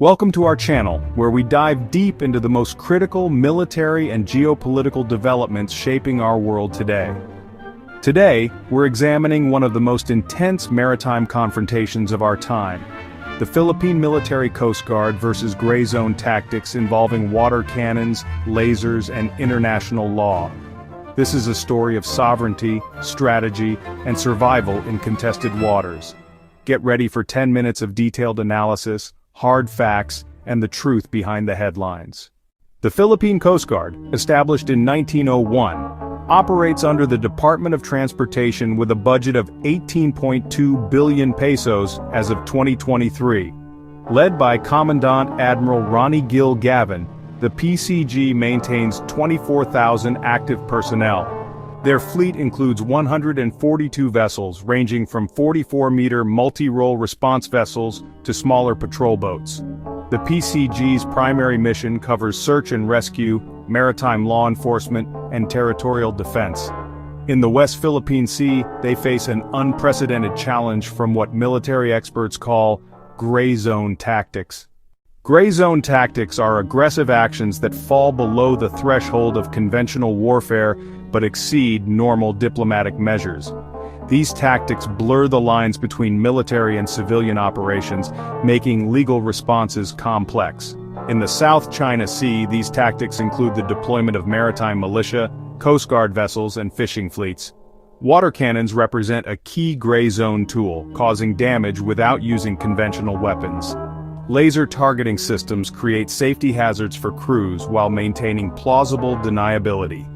Welcome to our channel, where we dive deep into the most critical military and geopolitical developments shaping our world today. Today, we're examining one of the most intense maritime confrontations of our time: the Philippine Military Coast Guard versus gray zone tactics involving water cannons, lasers, and international law. This is a story of sovereignty, strategy, and survival in contested waters. Get ready for 10 minutes of detailed analysis, hard facts, and the truth behind the headlines. The Philippine Coast Guard, established in 1901, operates under the Department of Transportation with a budget of 18.2 billion pesos as of 2023. Led by Commandant Admiral Ronnie Gil Gavin, the PCG maintains 24,000 active personnel. Their fleet includes 142 vessels ranging from 44-meter multi-role response vessels to smaller patrol boats. The PCG's primary mission covers search and rescue, maritime law enforcement, and territorial defense. In the West Philippine Sea, they face an unprecedented challenge from what military experts call gray zone tactics. Gray zone tactics are aggressive actions that fall below the threshold of conventional warfare but exceed normal diplomatic measures. These tactics blur the lines between military and civilian operations, making legal responses complex. In the South China Sea, these tactics include the deployment of maritime militia, Coast Guard vessels, and fishing fleets. Water cannons represent a key gray zone tool, causing damage without using conventional weapons. Laser targeting systems create safety hazards for crews while maintaining plausible deniability.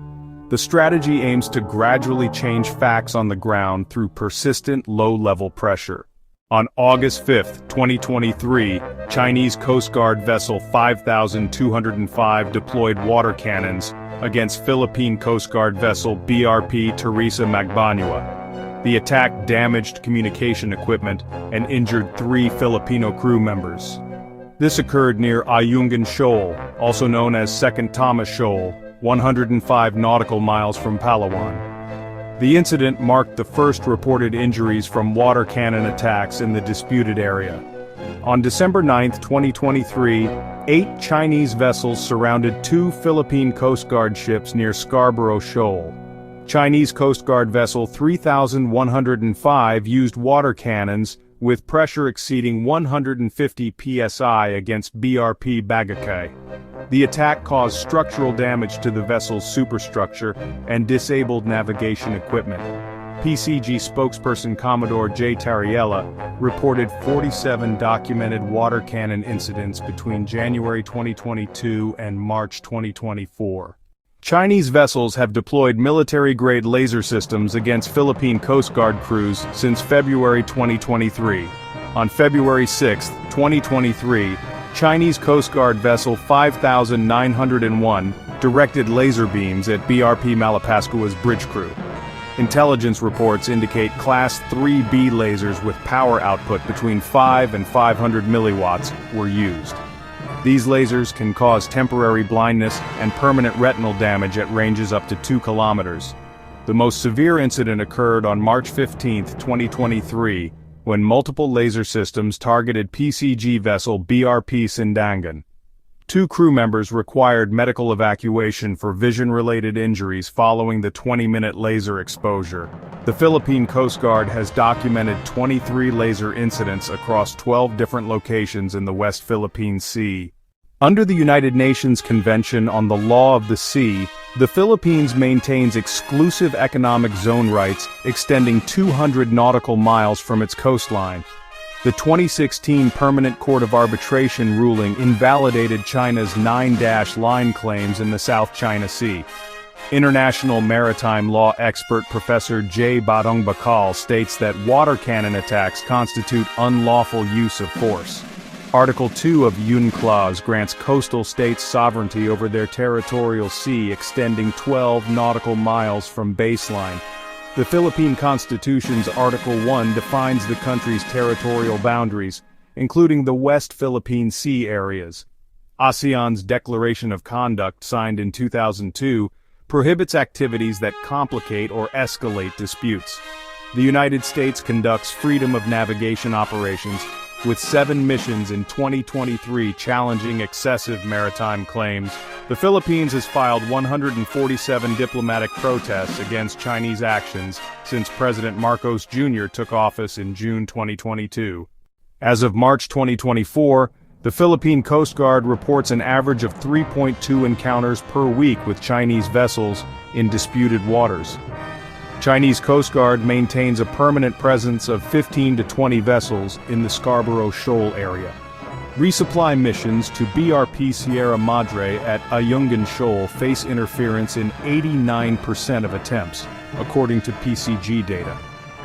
The strategy aims to gradually change facts on the ground through persistent low-level pressure. On August 5, 2023, Chinese Coast Guard vessel 5205 deployed water cannons against Philippine Coast Guard vessel BRP Teresa Magbanua. The attack damaged communication equipment and injured 3 Filipino crew members. This occurred near Ayungin Shoal, also known as Second Thomas Shoal, 105 nautical miles from Palawan. The incident marked the first reported injuries from water cannon attacks in the disputed area. On December 9, 2023, 8 Chinese vessels surrounded 2 Philippine Coast Guard ships near Scarborough Shoal. Chinese Coast Guard vessel 3105 used water cannons with pressure exceeding 150 psi against BRP Bagakay. The attack caused structural damage to the vessel's superstructure and disabled navigation equipment. PCG spokesperson Commodore J. Tariella reported 47 documented water cannon incidents between January 2022 and March 2024. Chinese vessels have deployed military-grade laser systems against Philippine Coast Guard crews since February 2023. On February 6, 2023, Chinese Coast Guard vessel 5901 directed laser beams at BRP Malapascua's bridge crew. Intelligence reports indicate Class 3B lasers with power output between 5 and 500 milliwatts were used. These lasers can cause temporary blindness and permanent retinal damage at ranges up to 2 kilometers. The most severe incident occurred on March 15, 2023, when multiple laser systems targeted PCG vessel BRP Sindangan. 2 crew members required medical evacuation for vision-related injuries following the 20-minute laser exposure. The Philippine Coast Guard has documented 23 laser incidents across 12 different locations in the West Philippine Sea. Under the United Nations Convention on the Law of the Sea, the Philippines maintains exclusive economic zone rights extending 200 nautical miles from its coastline. The 2016 Permanent Court of Arbitration ruling invalidated China's 9-line claims in the South China Sea. International maritime law expert Professor J. Badong Bakal states that water cannon attacks constitute unlawful use of force. Article 2 of UNCLOS grants coastal states sovereignty over their territorial sea extending 12 nautical miles from baseline. The Philippine Constitution's Article 1 defines the country's territorial boundaries, including the West Philippine Sea areas. ASEAN's Declaration of Conduct, signed in 2002, prohibits activities that complicate or escalate disputes. The United States conducts freedom of navigation operations, with 7 missions in 2023 challenging excessive maritime claims. The Philippines has filed 147 diplomatic protests against Chinese actions since President Marcos Jr. took office in June 2022. As of March 2024, the Philippine Coast Guard reports an average of 3.2 encounters per week with Chinese vessels in disputed waters. Chinese Coast Guard maintains a permanent presence of 15 to 20 vessels in the Scarborough Shoal area. Resupply missions to BRP Sierra Madre at Ayungin Shoal face interference in 89% of attempts, according to PCG data.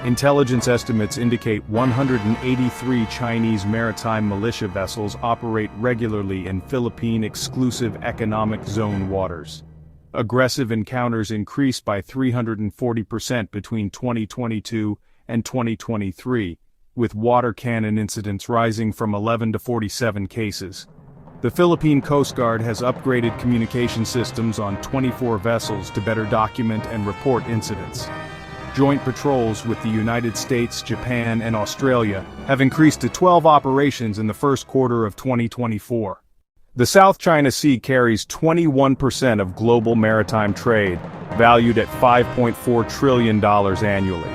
Intelligence estimates indicate 183 Chinese maritime militia vessels operate regularly in Philippine Exclusive Economic Zone waters. Aggressive encounters increased by 340% between 2022 and 2023, with water cannon incidents rising from 11 to 47 cases. The Philippine Coast Guard has upgraded communication systems on 24 vessels to better document and report incidents. Joint patrols with the United States, Japan, and Australia have increased to 12 operations in the first quarter of 2024. The South China Sea carries 21% of global maritime trade, valued at $5.4 trillion annually.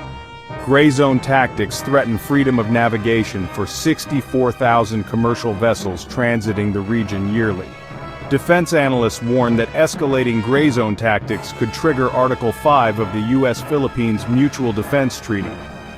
Gray zone tactics threaten freedom of navigation for 64,000 commercial vessels transiting the region yearly. Defense analysts warn that escalating gray zone tactics could trigger Article 5 of the U.S.-Philippines Mutual Defense Treaty.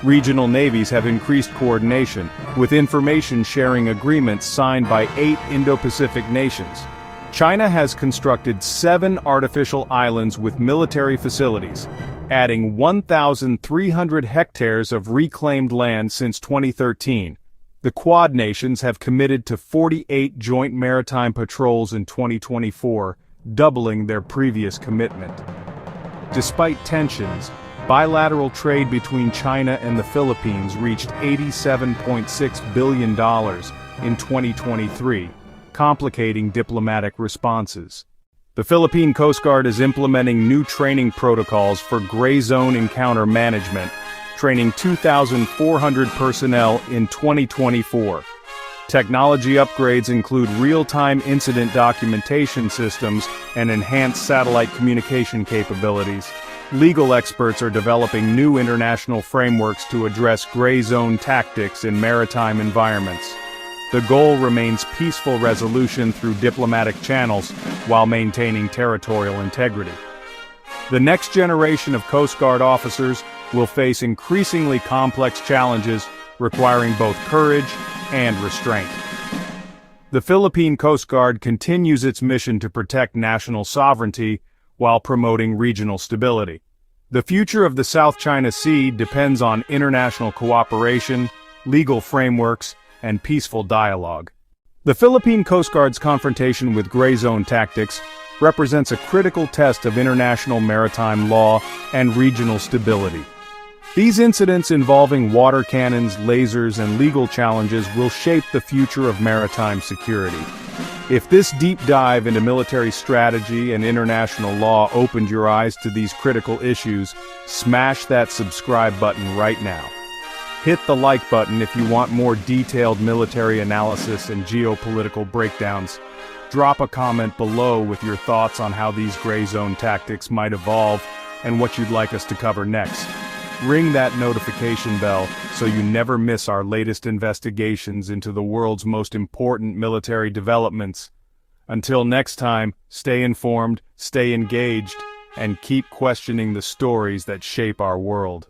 Regional navies have increased coordination, with information sharing agreements signed by 8 Indo-Pacific nations. China has constructed 7 artificial islands with military facilities, adding 1,300 hectares of reclaimed land since 2013. The Quad nations have committed to 48 joint maritime patrols in 2024, doubling their previous commitment. Despite tensions, bilateral trade between China and the Philippines reached $87.6 billion in 2023, complicating diplomatic responses. The Philippine Coast Guard is implementing new training protocols for gray zone encounter management, training 2,400 personnel in 2024. Technology upgrades include real-time incident documentation systems and enhanced satellite communication capabilities. Legal experts are developing new international frameworks to address gray zone tactics in maritime environments. The goal remains peaceful resolution through diplomatic channels while maintaining territorial integrity. The next generation of Coast Guard officers will face increasingly complex challenges requiring both courage and restraint. The Philippine Coast Guard continues its mission to protect national sovereignty while promoting regional stability. The future of the South China Sea depends on international cooperation, legal frameworks, and peaceful dialogue. The Philippine Coast Guard's confrontation with gray zone tactics represents a critical test of international maritime law and regional stability. These incidents involving water cannons, lasers, and legal challenges will shape the future of maritime security. If this deep dive into military strategy and international law opened your eyes to these critical issues, smash that subscribe button right now. Hit the like button if you want more detailed military analysis and geopolitical breakdowns. Drop a comment below with your thoughts on how these gray zone tactics might evolve and what you'd like us to cover next. Ring that notification bell so you never miss our latest investigations into the world's most important military developments. Until next time, stay informed, stay engaged, and keep questioning the stories that shape our world.